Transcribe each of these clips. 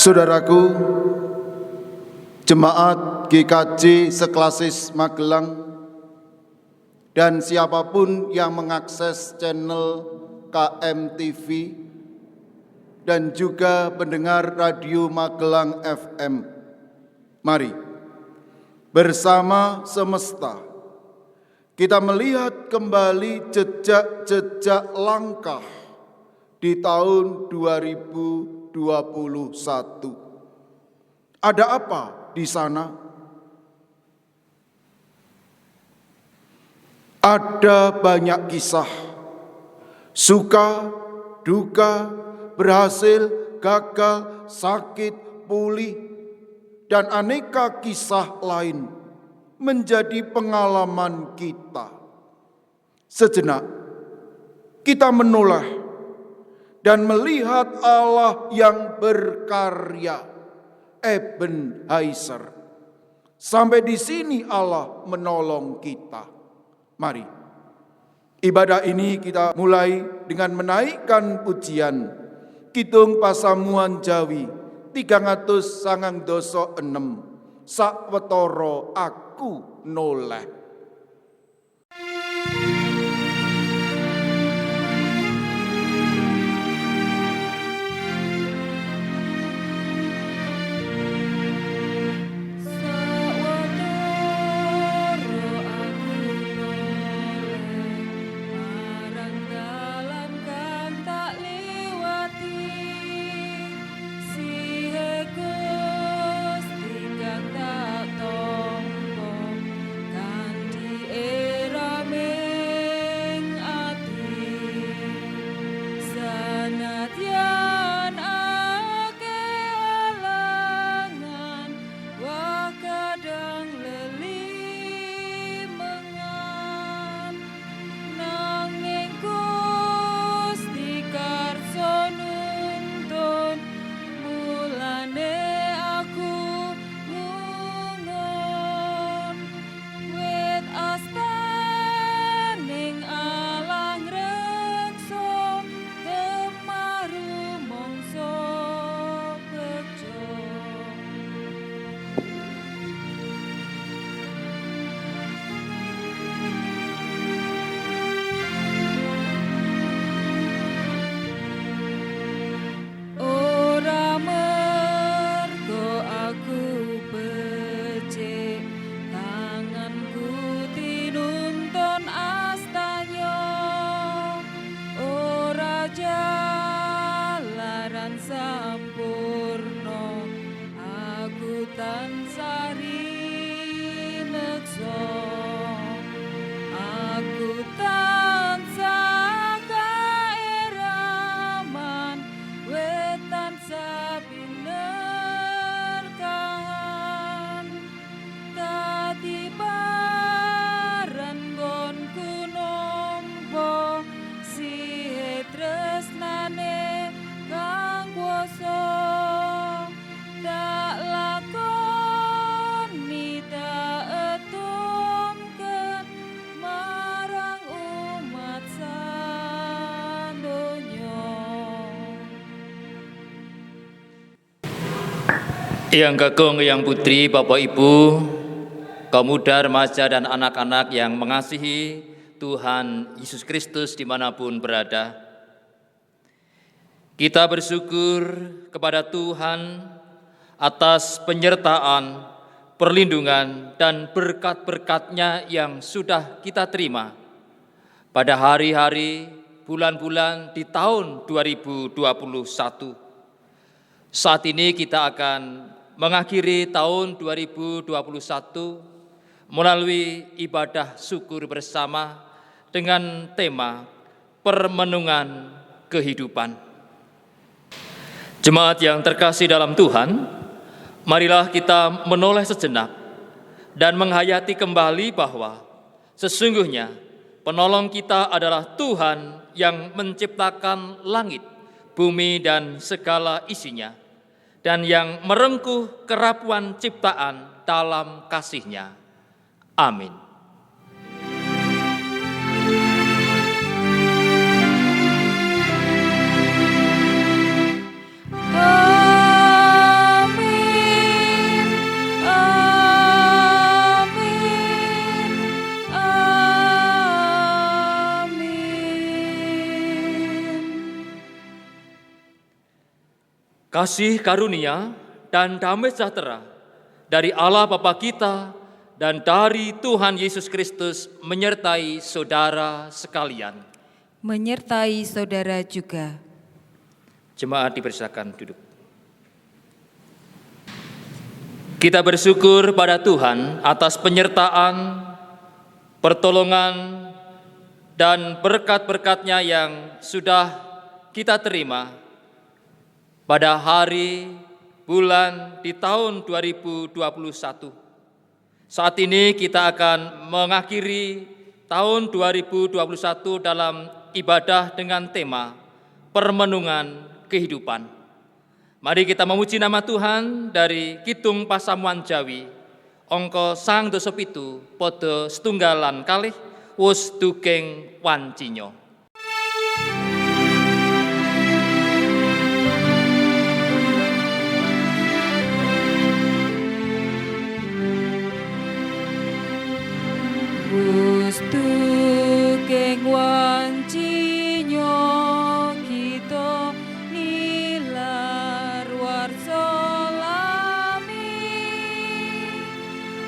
Saudaraku, jemaat GKJ Seklasis Magelang dan siapapun yang mengakses channel KMTV dan juga pendengar Radio Magelang FM, mari bersama semesta kita melihat kembali jejak-jejak langkah di tahun 2021. Ada apa di sana? Ada banyak kisah, suka, duka, berhasil, gagal, sakit, pulih, dan aneka kisah lain menjadi pengalaman kita. Sejenak, kita menoleh dan melihat Allah yang berkarya, Ebenezer. Sampai di sini Allah menolong kita. Mari, ibadah ini kita mulai dengan menaikkan pujian Kidung Pasamuan Jawi 396 Sakwetara aku noleh. Yang Kakung, yang Putri, Bapak Ibu, kaum muda, remaja, dan anak-anak yang mengasihi Tuhan Yesus Kristus dimanapun berada. Kita bersyukur kepada Tuhan atas penyertaan, perlindungan, dan berkat-berkat-Nya yang sudah kita terima pada hari-hari, bulan-bulan di tahun 2021. Saat ini kita akan mengakhiri tahun 2021 melalui ibadah syukur bersama dengan tema permenungan kehidupan. Jemaat yang terkasih dalam Tuhan, marilah kita menoleh sejenak dan menghayati kembali bahwa sesungguhnya penolong kita adalah Tuhan yang menciptakan langit, bumi, dan segala isinya, dan yang merengkuh kerapuan ciptaan dalam kasih-Nya. Amin. kasih karunia dan damai sejahtera dari Allah Bapa kita dan dari Tuhan Yesus Kristus menyertai saudara sekalian. Menyertai saudara juga. Jemaat dipersilakan duduk. Kita bersyukur pada Tuhan atas penyertaan, pertolongan, dan berkat-berkat-Nya yang sudah kita terima pada hari, bulan, di tahun 2021. Saat ini kita akan mengakhiri tahun 2021 dalam ibadah dengan tema Permenungan Kehidupan. Mari kita memuji nama Tuhan dari Kidung Pasamuan Jawi, angka 97 pada setunggalan kalih wus dugeng wancinyo. Dugeng wancinyo kita nilar warsa lami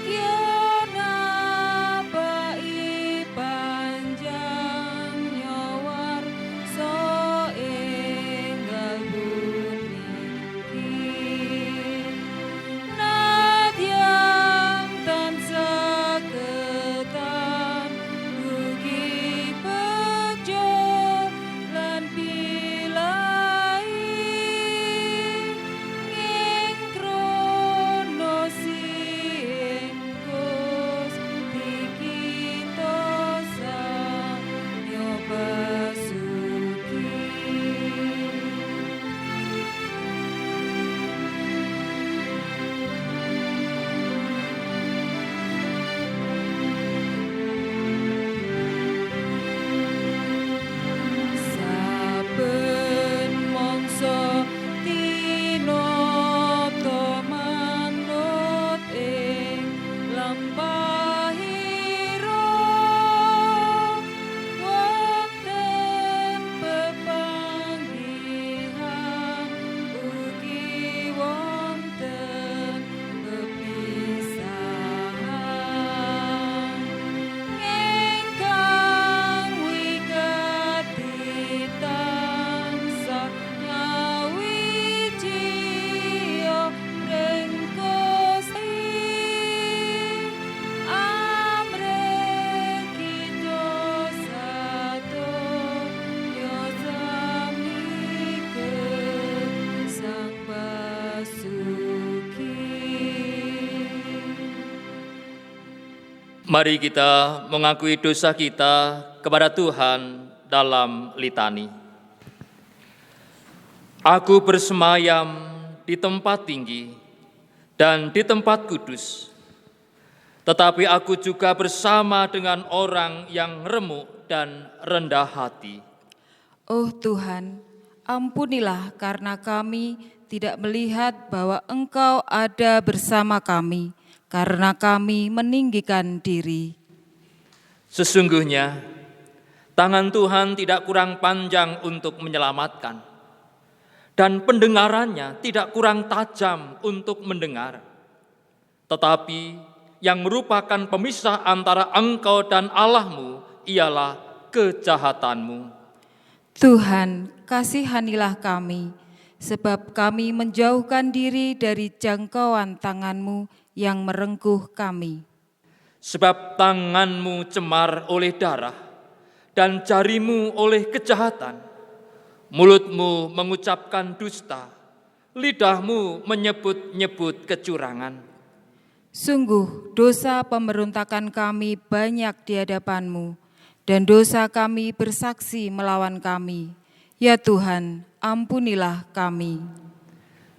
kiana bai panjang nyawar so enggal bumi nadyang tansah ketan ugi bejo lan pilai ing krono singkus dikita sang nyoba suki. Saben mangsa tinata manut ing lampahira wonten pepanggihan ugi wonten pepisahan ingkang wigati tansah nyawiji ring Gusti amrih kita sadaya sami sang basuki. Mari kita mengakui dosa kita kepada Tuhan dalam litani. Aku bersemayam di tempat tinggi dan di tempat kudus, tetapi aku juga bersama dengan orang yang remuk dan rendah hati. Oh Tuhan, ampunilah karena kami tidak melihat bahwa Engkau ada bersama kami, karena kami meninggikan diri. Sesungguhnya, tangan Tuhan tidak kurang panjang untuk menyelamatkan, dan pendengarannya tidak kurang tajam untuk mendengar. Tetapi yang merupakan pemisah antara engkau dan Allahmu ialah kejahatanmu. Tuhan, kasihanilah kami, sebab kami menjauhkan diri dari jangkauan tangan-Mu yang merengkuh kami. Sebab tanganmu cemar oleh darah, dan jarimu oleh kejahatan. Mulutmu mengucapkan dusta, lidahmu menyebut-nyebut kecurangan. Sungguh dosa pemberontakan kami banyak di hadapan-Mu, dan dosa kami bersaksi melawan kami. Ya Tuhan, ampunilah kami.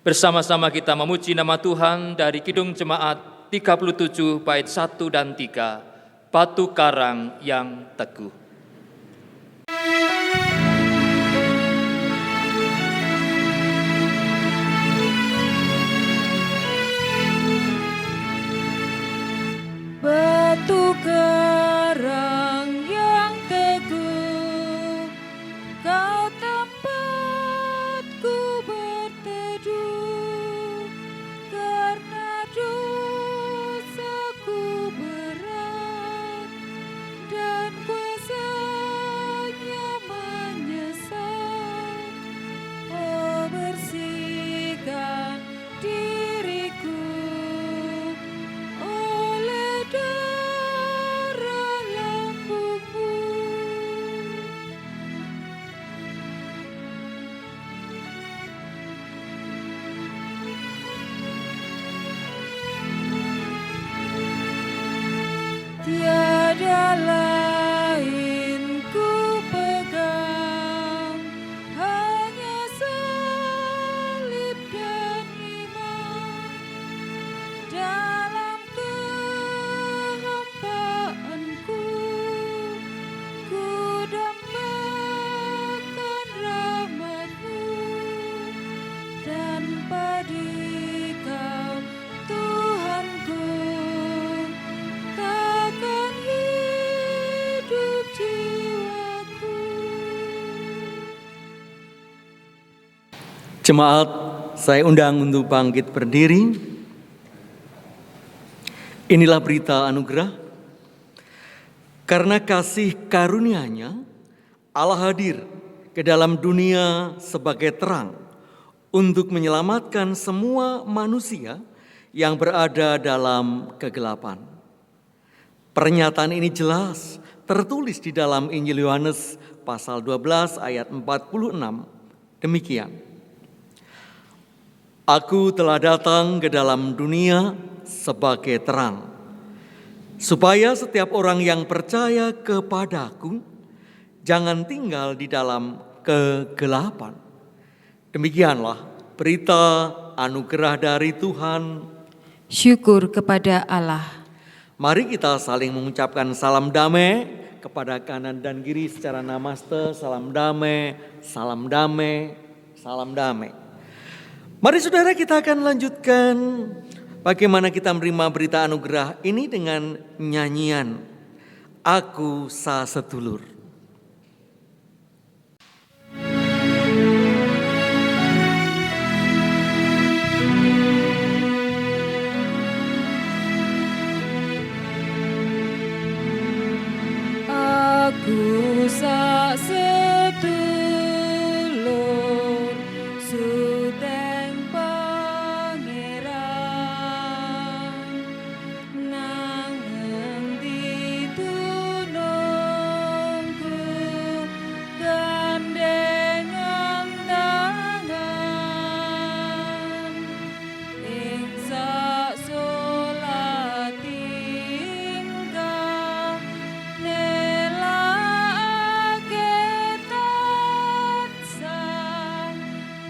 Bersama-sama kita memuji nama Tuhan dari Kidung Jemaat 37 bait 1 dan 3, Batu Karang yang Teguh. Batu karang yang teguh, Kau tempatku berteduh. di Kau, Tuhanku, takkan hidup jiwaku. Jemaat, saya undang untuk bangkit berdiri. Inilah berita anugerah. Karena kasih karunia-Nya, Allah hadir ke dalam dunia sebagai terang untuk menyelamatkan semua manusia yang berada dalam kegelapan. Pernyataan ini jelas tertulis di dalam Injil Yohanes pasal 12 ayat 46. Demikian. Aku telah datang ke dalam dunia sebagai terang, supaya setiap orang yang percaya kepadaku jangan tinggal di dalam kegelapan. Demikianlah berita anugerah dari Tuhan. Syukur kepada Allah. Mari kita saling mengucapkan salam damai kepada kanan dan kiri secara namaste. Salam damai, salam damai, salam damai. Mari saudara, kita akan lanjutkan bagaimana kita menerima berita anugerah ini dengan nyanyian Aku Sasedulur. Aku sasedulur suteng pangeran, nang endi tulungku gandengan tangan, ing sak solatingkah nelake tansah.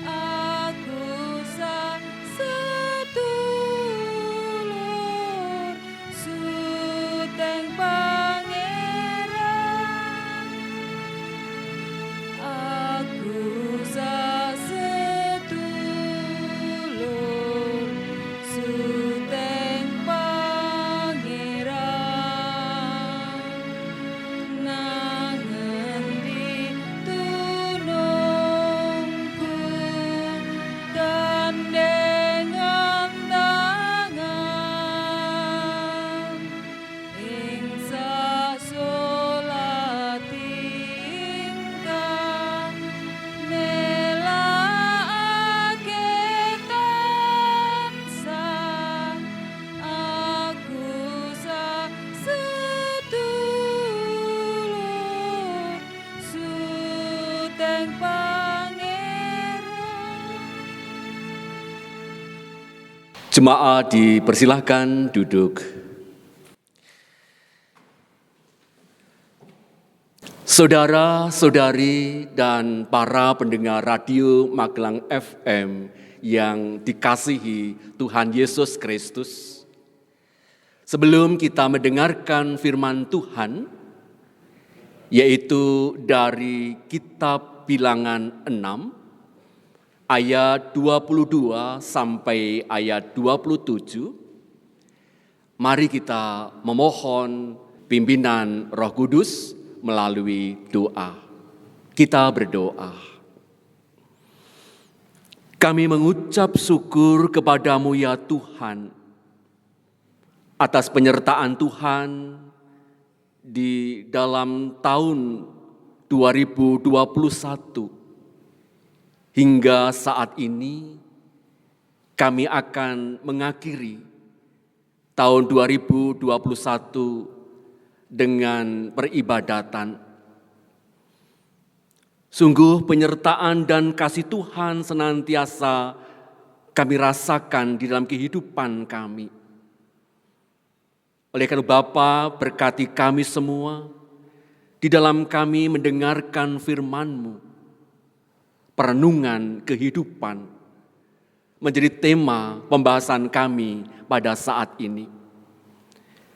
Aku sasedulur suteng pangeran. Aku sasedulur suteng pangeran, nang endi tulungku gandengan tangan, ing sak solatingkah nelake tansah. Aku sasedulur suteng pangeran. Jemaat dipersilahkan duduk. Saudara-saudari dan para pendengar radio Magelang FM yang dikasihi Tuhan Yesus Kristus, sebelum kita mendengarkan firman Tuhan, yaitu dari kitab Bilangan 6, ayat 22 sampai ayat 27, mari kita memohon pimpinan Roh Kudus melalui doa. Kita berdoa. Kami mengucap syukur kepadamu ya Tuhan, atas penyertaan Tuhan di dalam tahun 2021. Hingga saat ini kami akan mengakhiri tahun 2021 dengan peribadatan. Sungguh penyertaan dan kasih Tuhan senantiasa kami rasakan di dalam kehidupan kami. Oleh karena Bapa, berkati kami semua di dalam kami mendengarkan firman-Mu. Perenungan kehidupan menjadi tema pembahasan kami pada saat ini.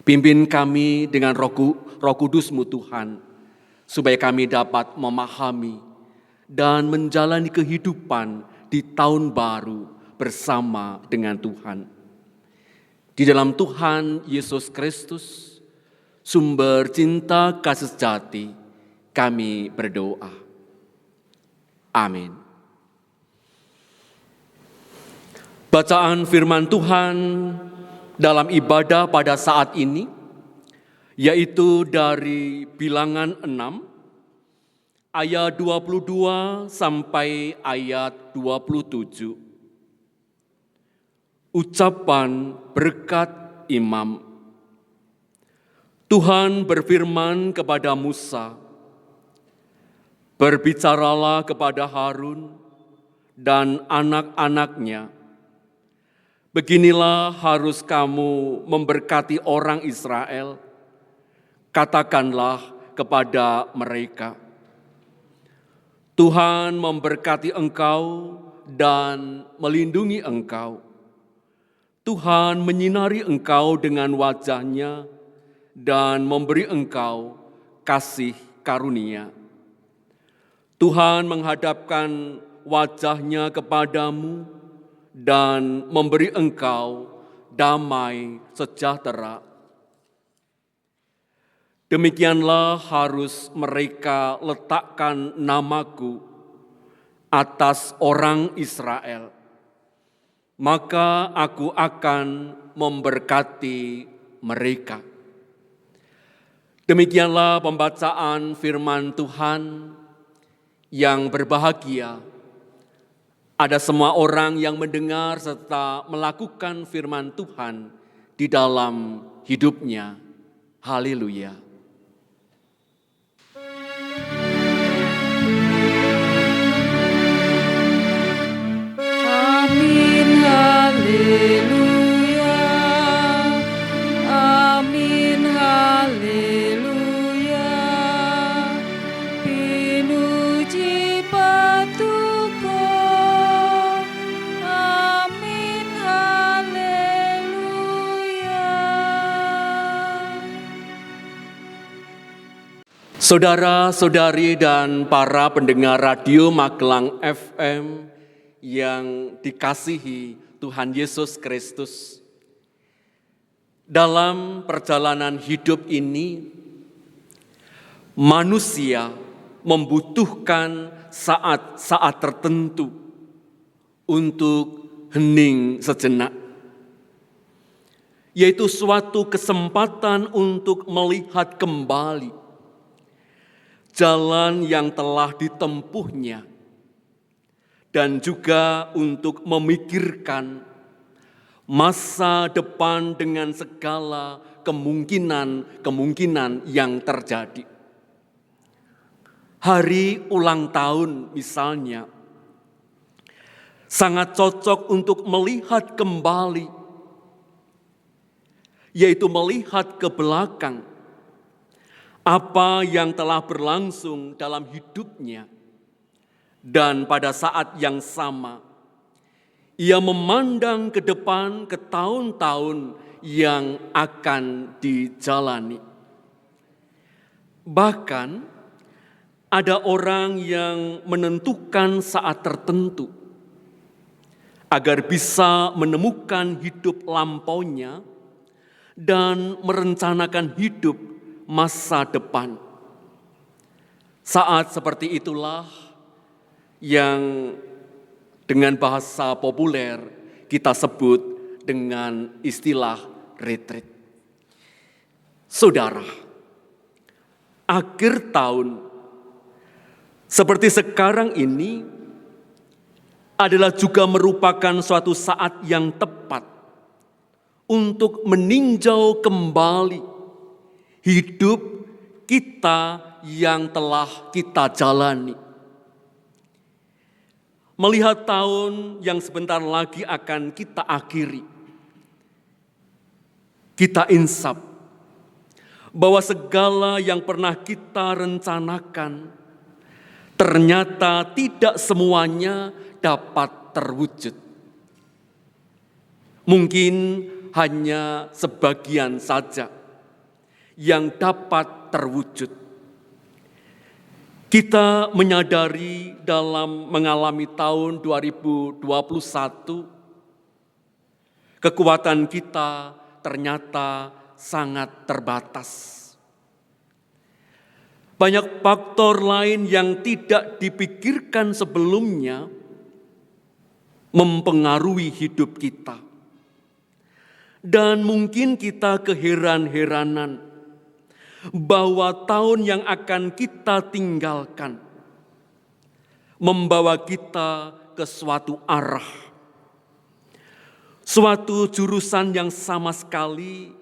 Pimpin kami dengan Roh Kudus-Mu Tuhan, supaya kami dapat memahami dan menjalani kehidupan di tahun baru bersama dengan Tuhan. Di dalam Tuhan Yesus Kristus, sumber cinta kasih sejati, kami berdoa. Amin. Bacaan firman Tuhan dalam ibadah pada saat ini, yaitu dari Bilangan 6, ayat 22 sampai ayat 27. Ucapan berkat imam. Tuhan berfirman kepada Musa, "Berbicaralah kepada Harun dan anak-anaknya. Beginilah harus kamu memberkati orang Israel. Katakanlah kepada mereka, Tuhan memberkati engkau dan melindungi engkau. Tuhan menyinari engkau dengan wajah-Nya dan memberi engkau kasih karunia. Tuhan menghadapkan wajah-Nya kepadamu dan memberi engkau damai sejahtera." Demikianlah harus mereka letakkan namaku atas orang Israel. Maka aku akan memberkati mereka. Demikianlah pembacaan firman Tuhan. Yang berbahagia ada semua orang yang mendengar serta melakukan firman Tuhan di dalam hidupnya. Haleluya. Amin, haleluya. Amin, haleluya. Pinuji patuko. Amin, haleluya. Saudara-saudari dan para pendengar Radio Magelang FM yang dikasihi Tuhan Yesus Kristus, dalam perjalanan hidup ini, manusia membutuhkan saat-saat tertentu untuk hening sejenak, yaitu suatu kesempatan untuk melihat kembali jalan yang telah ditempuhnya, dan juga untuk memikirkan masa depan dengan segala kemungkinan-kemungkinan yang terjadi. Hari ulang tahun misalnya, sangat cocok untuk melihat kembali, yaitu melihat ke belakang apa yang telah berlangsung dalam hidupnya. Dan pada saat yang sama, ia memandang ke depan ke tahun-tahun yang akan dijalani. Bahkan ada orang yang menentukan saat tertentu agar bisa menemukan hidup lampaunya dan merencanakan hidup masa depan. Saat seperti itulah yang dengan bahasa populer kita sebut dengan istilah retreat. Saudara, akhir tahun seperti sekarang ini adalah juga merupakan suatu saat yang tepat untuk meninjau kembali hidup kita yang telah kita jalani. Melihat tahun yang sebentar lagi akan kita akhiri, kita insaf bahwa segala yang pernah kita rencanakan ternyata tidak semuanya dapat terwujud. Mungkin hanya sebagian saja yang dapat terwujud. Kita menyadari dalam mengalami tahun 2021 Kekuatan kita ternyata sangat terbatas. Banyak faktor lain yang tidak dipikirkan sebelumnya mempengaruhi hidup kita. Dan mungkin kita keheran-heranan bahwa tahun yang akan kita tinggalkan membawa kita ke suatu arah, suatu jurusan yang sama sekali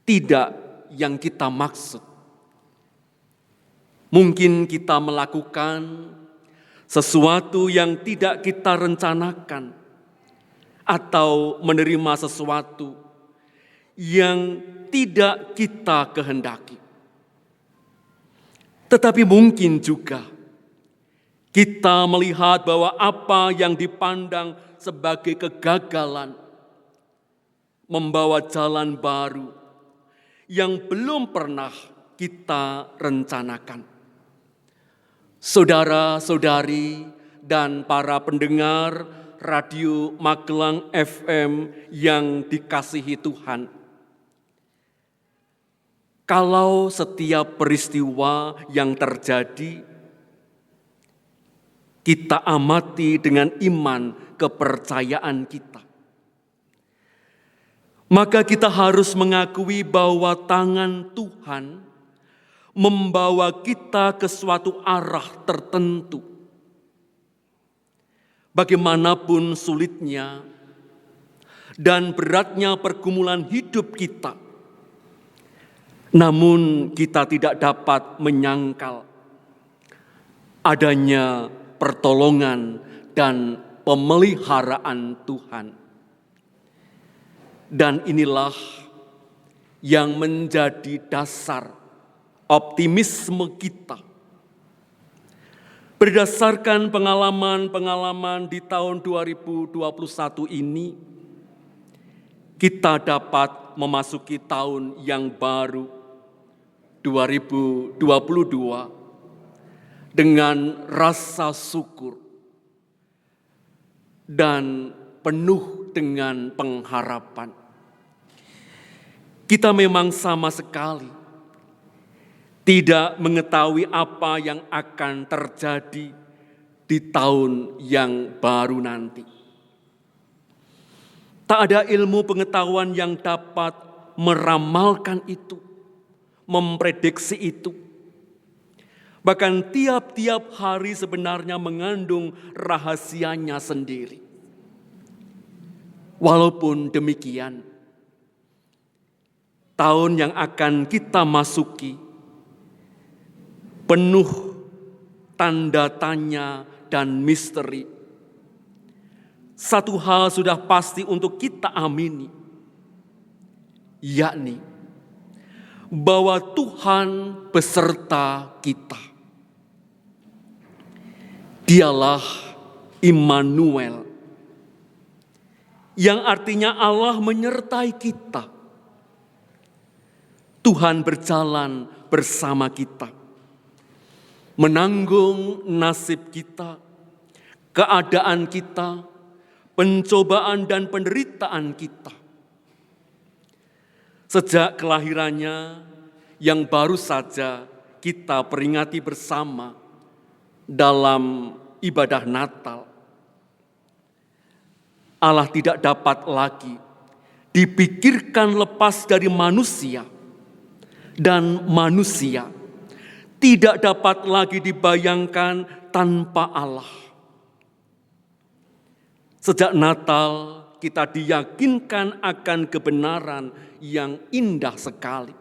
tidak yang kita maksud. Mungkin kita melakukan sesuatu yang tidak kita rencanakan, atau menerima sesuatu yang tidak kita kehendaki. Tetapi mungkin juga kita melihat bahwa apa yang dipandang sebagai kegagalan membawa jalan baru yang belum pernah kita rencanakan. Saudara-saudari dan para pendengar Radio Magelang FM yang dikasihi Tuhan, kalau setiap peristiwa yang terjadi kita amati dengan iman kepercayaan kita, maka kita harus mengakui bahwa tangan Tuhan membawa kita ke suatu arah tertentu. Bagaimanapun sulitnya dan beratnya pergumulan hidup kita, namun kita tidak dapat menyangkal adanya pertolongan dan pemeliharaan Tuhan. Dan inilah yang menjadi dasar optimisme kita. Berdasarkan pengalaman-pengalaman di tahun 2021 ini, kita dapat memasuki tahun yang baru 2022 dengan rasa syukur dan penuh dengan pengharapan. Kita memang sama sekali tidak mengetahui apa yang akan terjadi di tahun yang baru nanti. Tak ada ilmu pengetahuan yang dapat meramalkan itu, memprediksi itu. Bahkan tiap-tiap hari sebenarnya mengandung rahasianya sendiri. Walaupun demikian, tahun yang akan kita masuki penuh tanda tanya dan misteri. Satu hal sudah pasti untuk kita amini, yakni bahwa Tuhan beserta kita. Dialah Immanuel, yang artinya Allah menyertai kita. Tuhan berjalan bersama kita, menanggung nasib kita, keadaan kita, pencobaan dan penderitaan kita. Sejak kelahirannya yang baru saja kita peringati bersama dalam ibadah Natal, Allah tidak dapat lagi dipikirkan lepas dari manusia, dan manusia tidak dapat lagi dibayangkan tanpa Allah. Sejak Natal kita diyakinkan akan kebenaran yang indah sekali,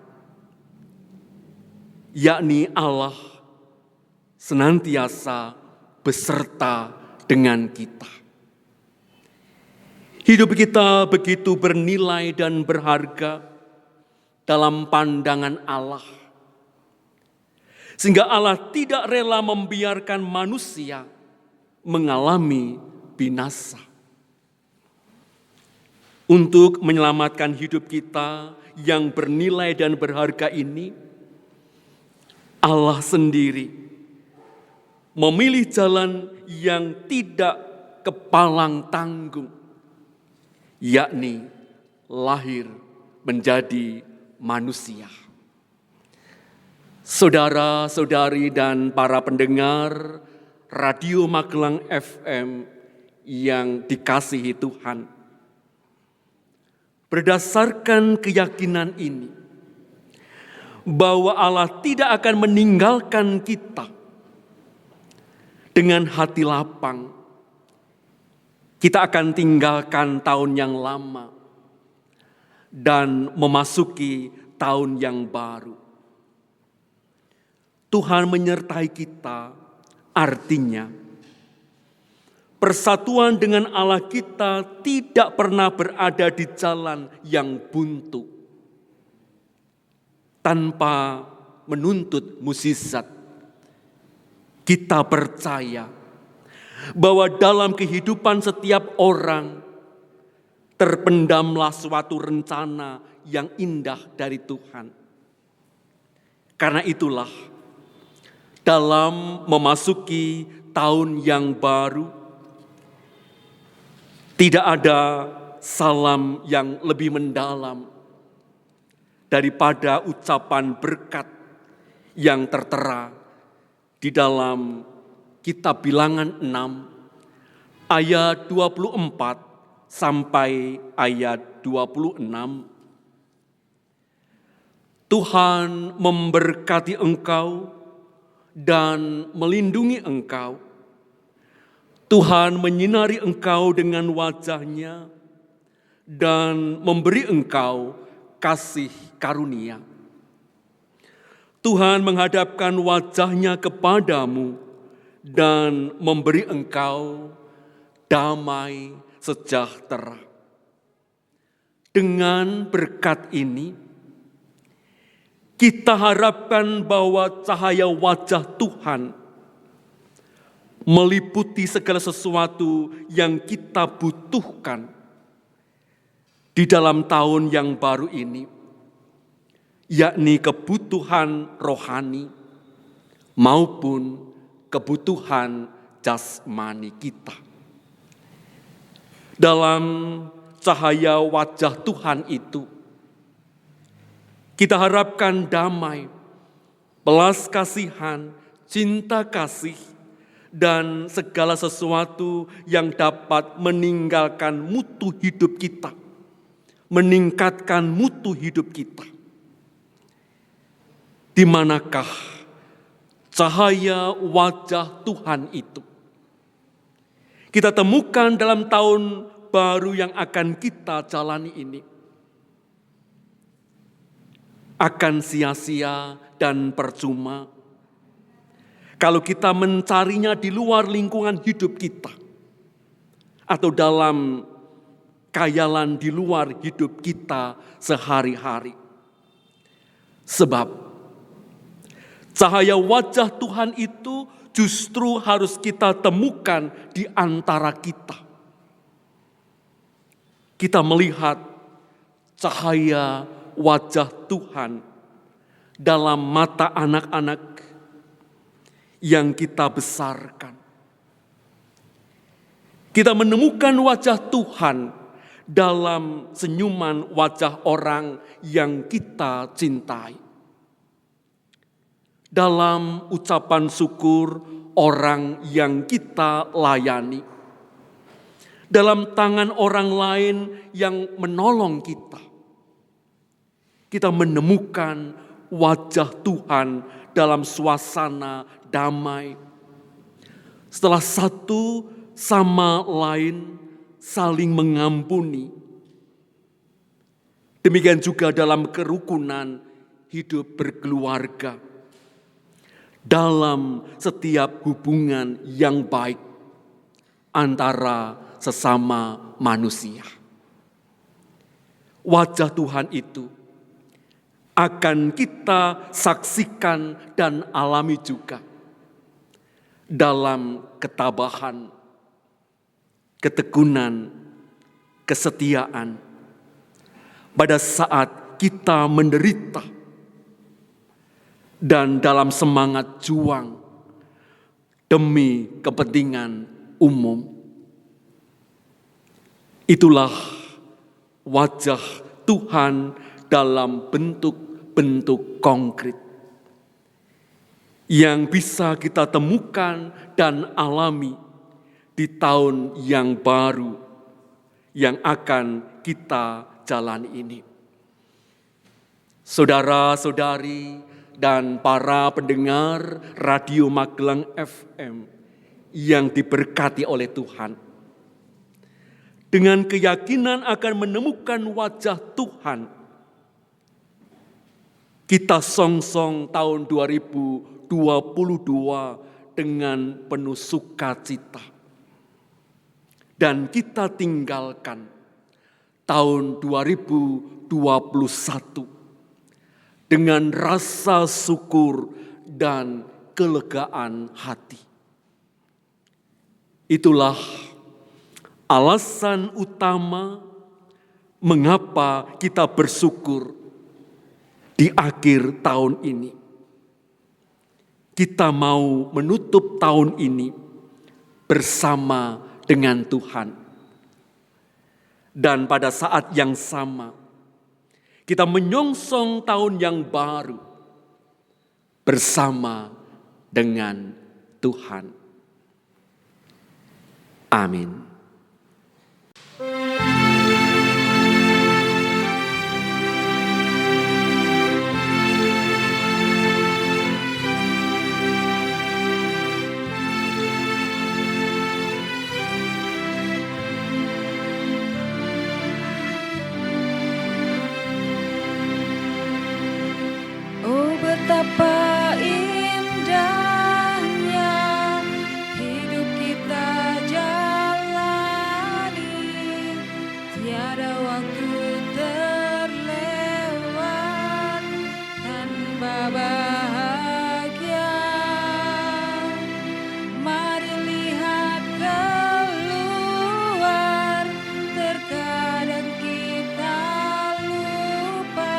yakni Allah senantiasa beserta dengan kita. Hidup kita begitu bernilai dan berharga dalam pandangan Allah, sehingga Allah tidak rela membiarkan manusia mengalami binasa. Untuk menyelamatkan hidup kita yang bernilai dan berharga ini, Allah sendiri memilih jalan yang tidak kepalang tanggung, yakni lahir menjadi manusia. Saudara-saudari dan para pendengar Radio Magelang FM yang dikasihi Tuhan, berdasarkan keyakinan ini, bahwa Allah tidak akan meninggalkan kita dengan hati lapang, kita akan tinggalkan tahun yang lama dan memasuki tahun yang baru. Tuhan menyertai kita, artinya persatuan dengan Allah kita tidak pernah berada di jalan yang buntu tanpa menuntut mukjizat. Kita percaya bahwa dalam kehidupan setiap orang terpendamlah suatu rencana yang indah dari Tuhan. Karena itulah, dalam memasuki tahun yang baru, tidak ada salam yang lebih mendalam daripada ucapan berkat yang tertera di dalam Kitab Bilangan 6 ayat 24 sampai ayat 26. Tuhan memberkati engkau dan melindungi engkau. Tuhan menyinari engkau dengan wajah-Nya dan memberi engkau kasih karunia. Tuhan menghadapkan wajah-Nya kepadamu dan memberi engkau damai sejahtera. Dengan berkat ini, kita harapkan bahwa cahaya wajah Tuhan meliputi segala sesuatu yang kita butuhkan di dalam tahun yang baru ini, yakni kebutuhan rohani maupun kebutuhan jasmani kita. Dalam cahaya wajah Tuhan itu, kita harapkan damai, belas kasihan, cinta kasih, dan segala sesuatu yang dapat meninggalkan mutu hidup kita, meningkatkan mutu hidup kita. Di manakah cahaya wajah Tuhan itu? Kita temukan dalam tahun baru yang akan kita jalani ini. Akan sia-sia dan percuma kalau kita mencarinya di luar lingkungan hidup kita atau dalam khayalan di luar hidup kita sehari-hari. Sebab cahaya wajah Tuhan itu justru harus kita temukan di antara kita. Kita melihat cahaya wajah Tuhan dalam mata anak-anak yang kita besarkan. Kita menemukan wajah Tuhan dalam senyuman wajah orang yang kita cintai. Dalam ucapan syukur orang yang kita layani. Dalam tangan orang lain yang menolong kita. Kita menemukan wajah Tuhan dalam suasana damai. Setelah satu sama lain saling mengampuni. Demikian juga dalam kerukunan hidup berkeluarga. Dalam setiap hubungan yang baik antara sesama manusia. Wajah Tuhan itu akan kita saksikan dan alami juga dalam ketabahan, ketekunan, kesetiaan pada saat kita menderita dan dalam semangat juang demi kepentingan umum. Itulah wajah Tuhan dalam bentuk-bentuk konkret yang bisa kita temukan dan alami di tahun yang baru yang akan kita jalani ini. Saudara-saudari dan para pendengar Radio Magelang FM yang diberkati oleh Tuhan, dengan keyakinan akan menemukan wajah Tuhan, kita songsong tahun 2022 dengan penuh sukacita. Dan kita tinggalkan tahun 2021 dengan rasa syukur dan kelegaan hati. Itulah alasan utama mengapa kita bersyukur di akhir tahun ini. Kita mau menutup tahun ini bersama dengan Tuhan. Dan pada saat yang sama, kita menyongsong tahun yang baru bersama dengan Tuhan. Amin. Betapa indahnya hidup kita jalani, tiada waktu terlewat tanpa bahagia. Mari lihat keluar, terkadang kita lupa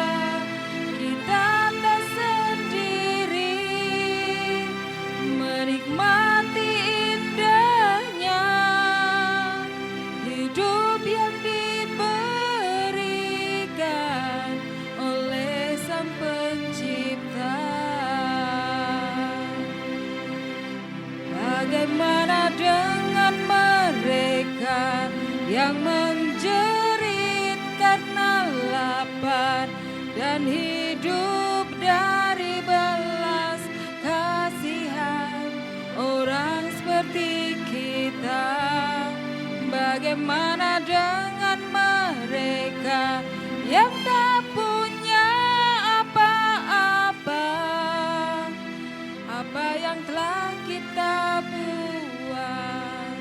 kita menikmati indahnya hidup yang diberikan oleh Sang Pencipta. Bagaimana dengan mereka yang menjerit karena lapar dan hidup dari belas kasihan orang seperti kita? Bagaimana dengan mereka yang tak punya apa-apa? Apa yang telah kita buat,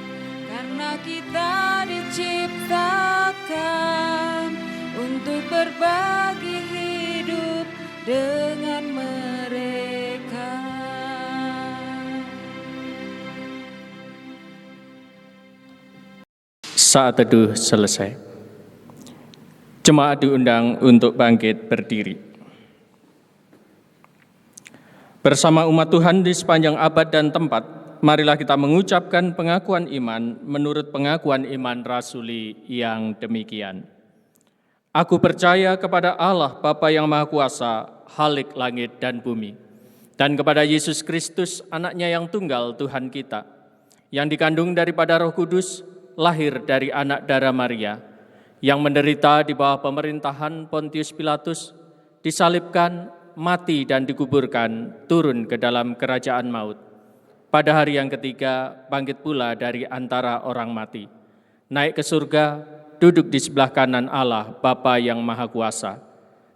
karena kita diciptakan untuk berbagi hidup dengan mereka. Saat teduh selesai. Jemaat diundang untuk bangkit berdiri. Bersama umat Tuhan di sepanjang abad dan tempat, marilah kita mengucapkan pengakuan iman menurut pengakuan iman rasuli yang demikian. Aku percaya kepada Allah Bapa yang Maha Kuasa, Khalik langit dan bumi, dan kepada Yesus Kristus, anaknya yang tunggal Tuhan kita, yang dikandung daripada Roh Kudus, lahir dari anak darah Maria, yang menderita di bawah pemerintahan Pontius Pilatus, disalibkan, mati dan dikuburkan, turun ke dalam kerajaan maut. Pada hari yang ketiga, bangkit pula dari antara orang mati, naik ke surga, duduk di sebelah kanan Allah Bapa yang Maha Kuasa,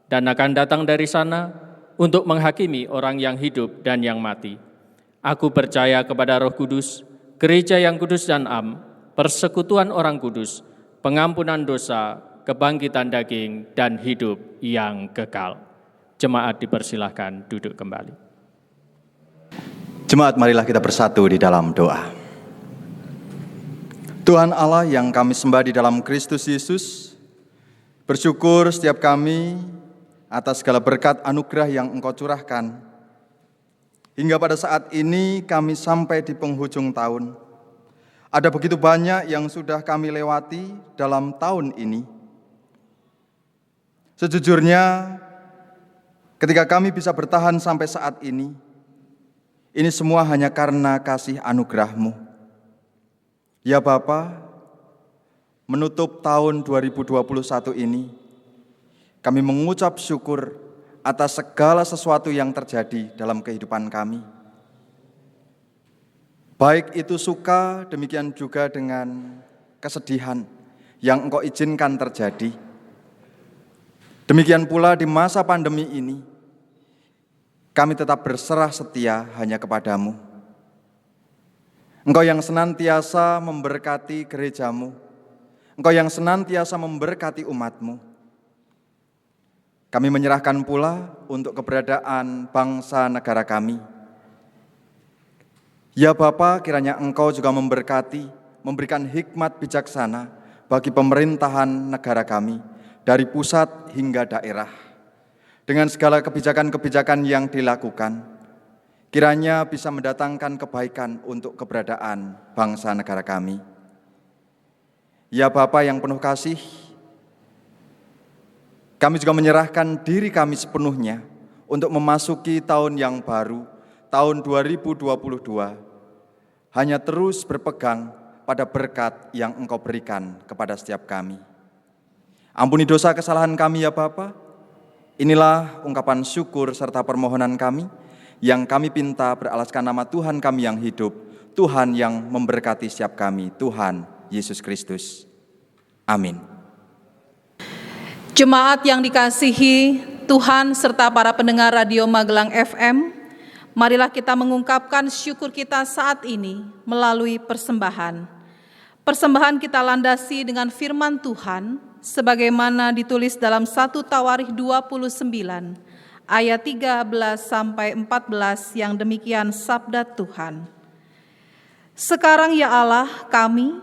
dan akan datang dari sana untuk menghakimi orang yang hidup dan yang mati. Aku percaya kepada Roh Kudus, gereja yang kudus dan am, persekutuan orang kudus, pengampunan dosa, kebangkitan daging, dan hidup yang kekal. Jemaat dipersilahkan duduk kembali. Jemaat, marilah kita bersatu di dalam doa. Tuhan Allah yang kami sembah di dalam Kristus Yesus, bersyukur setiap kami atas segala berkat anugerah yang Engkau curahkan. Hingga pada saat ini kami sampai di penghujung tahun. Ada begitu banyak yang sudah kami lewati dalam tahun ini. Sejujurnya, ketika kami bisa bertahan sampai saat ini semua hanya karena kasih anugerah-Mu. Ya Bapa, menutup tahun 2021 ini, kami mengucap syukur atas segala sesuatu yang terjadi dalam kehidupan kami. Baik itu suka, demikian juga dengan kesedihan yang Engkau izinkan terjadi. Demikian pula di masa pandemi ini, kami tetap berserah setia hanya kepadamu. Engkau yang senantiasa memberkati gerejamu, Engkau yang senantiasa memberkati umatmu. Kami menyerahkan pula untuk keberadaan bangsa negara kami. Ya Bapa, kiranya Engkau juga memberkati, memberikan hikmat bijaksana bagi pemerintahan negara kami, dari pusat hingga daerah. Dengan segala kebijakan-kebijakan yang dilakukan, kiranya bisa mendatangkan kebaikan untuk keberadaan bangsa negara kami. Ya Bapa yang penuh kasih, kami juga menyerahkan diri kami sepenuhnya untuk memasuki tahun yang baru, tahun 2022, hanya terus berpegang pada berkat yang Engkau berikan kepada setiap kami. Ampuni dosa kesalahan kami ya Bapa. Inilah ungkapan syukur serta permohonan kami yang kami pinta beralaskan nama Tuhan kami yang hidup, Tuhan yang memberkati setiap kami, Tuhan Yesus Kristus. Amin. Jemaat yang dikasihi Tuhan serta para pendengar Radio Magelang FM, marilah kita mengungkapkan syukur kita saat ini melalui persembahan. Persembahan kita landasi dengan firman Tuhan, sebagaimana ditulis dalam 1 Tawarikh 29 ayat 13 sampai 14 yang demikian sabda Tuhan. Sekarang ya Allah kami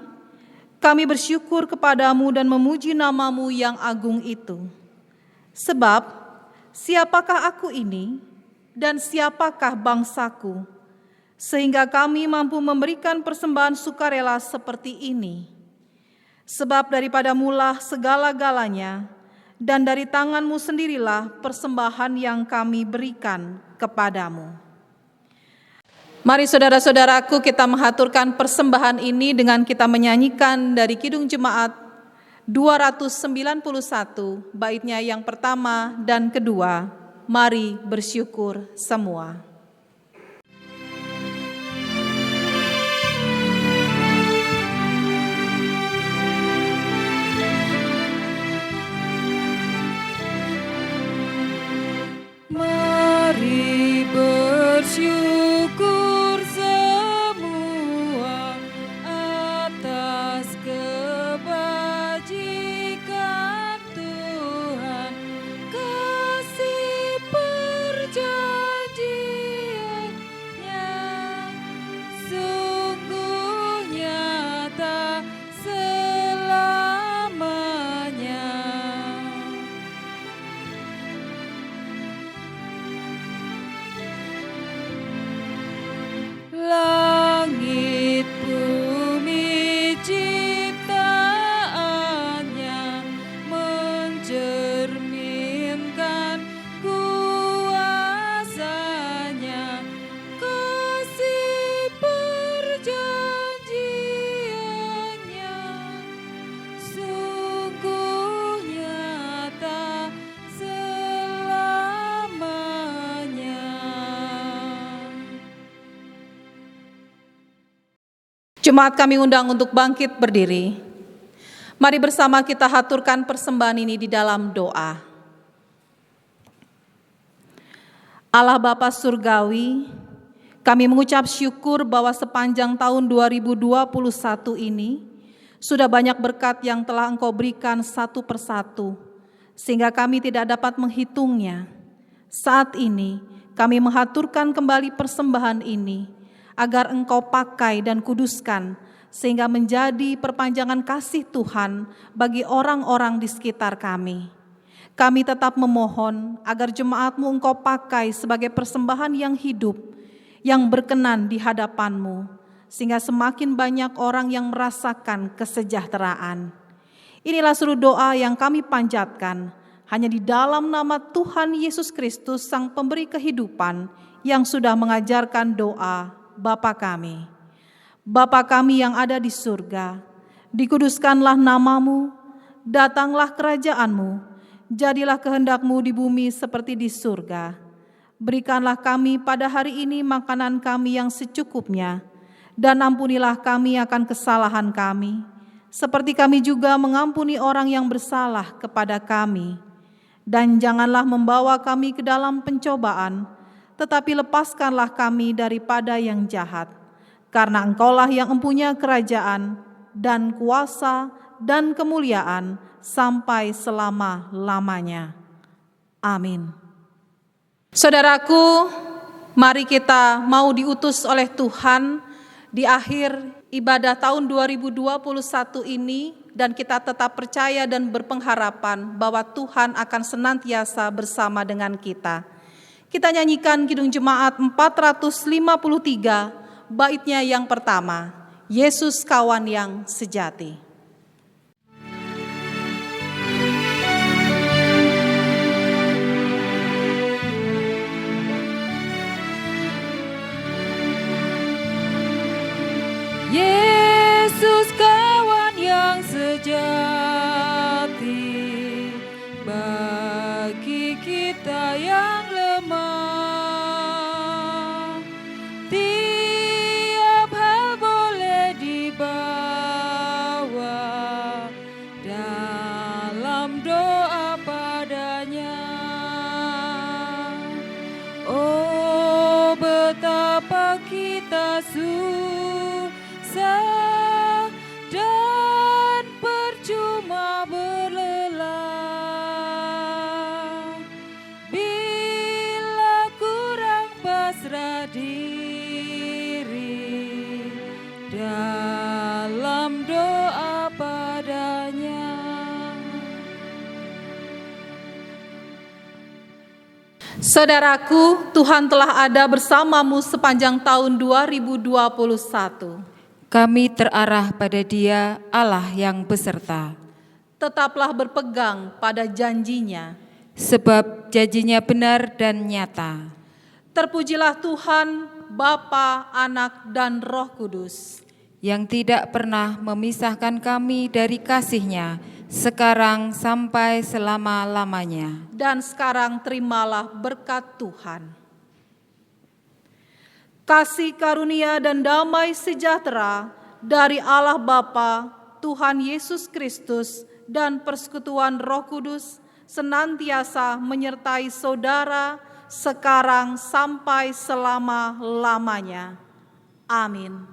bersyukur kepadamu dan memuji namamu yang agung itu. Sebab siapakah aku ini dan siapakah bangsaku, sehingga kami mampu memberikan persembahan sukarela seperti ini. Sebab daripadamulah segala-galanya, dan dari tanganmu sendirilah persembahan yang kami berikan kepadamu. Mari saudara-saudaraku, kita mengaturkan persembahan ini dengan kita menyanyikan dari Kidung Jemaat 291, baitnya yang pertama dan kedua. Mari bersyukur semua. Mari bersyukur semua atas kebajikan Tuhan, kasih perjanjiannya sungguh nyata selamanya. Langit bumi ciptaannya mencerminkan kuasanya, kasih perjanjiannya sungguh nyata selamanya. Jemaat kami undang untuk bangkit berdiri. Mari bersama kita haturkan persembahan ini di dalam doa. Allah Bapa Surgawi, kami mengucap syukur bahwa sepanjang tahun 2021 ini sudah banyak berkat yang telah Engkau berikan satu persatu, sehingga kami tidak dapat menghitungnya. Saat ini kami menghaturkan kembali persembahan ini, agar Engkau pakai dan kuduskan, sehingga menjadi perpanjangan kasih Tuhan bagi orang-orang di sekitar kami. Kami tetap memohon agar jemaat-Mu Engkau pakai sebagai persembahan yang hidup, yang berkenan di hadapan-Mu, sehingga semakin banyak orang yang merasakan kesejahteraan. Inilah seluruh doa yang kami panjatkan hanya di dalam nama Tuhan Yesus Kristus, Sang Pemberi kehidupan, yang sudah mengajarkan doa Bapa kami. Bapa kami yang ada di surga, dikuduskanlah namamu, datanglah kerajaanmu, jadilah kehendak-Mu di bumi seperti di surga. Berikanlah kami pada hari ini makanan kami yang secukupnya, dan ampunilah kami akan kesalahan kami, seperti kami juga mengampuni orang yang bersalah kepada kami. Dan janganlah membawa kami ke dalam pencobaan, tetapi lepaskanlah kami daripada yang jahat. Karena Engkaulah yang mempunyai kerajaan dan kuasa dan kemuliaan sampai selama-lamanya. Amin. Saudaraku, mari kita mau diutus oleh Tuhan di akhir ibadah tahun 2021 ini, dan kita tetap percaya dan berpengharapan bahwa Tuhan akan senantiasa bersama dengan kita. Kita nyanyikan Kidung Jemaat 453, baitnya yang pertama, Yesus kawan yang sejati. Yesus kawan yang sejati bagi kita yang lemah. Tiap hal boleh dibawa dalam doa padanya. Oh, betapa kita dan percuma berlelah bila kurang pasrah diri dalam doa padanya. Saudaraku, Tuhan telah ada bersamamu sepanjang tahun 2021. Kami terarah pada Dia, Allah yang beserta. Tetaplah berpegang pada janjinya, Sebab janjinya benar dan nyata. Terpujilah Tuhan, Bapa, Anak, dan Roh Kudus, Yang tidak pernah memisahkan kami dari kasih-Nya, sekarang sampai selama-lamanya. dan sekarang terimalah berkat Tuhan. Kasih karunia dan damai sejahtera dari Allah Bapa, Tuhan Yesus Kristus, dan persekutuan Roh Kudus senantiasa menyertai saudara sekarang sampai selama-lamanya. Amin.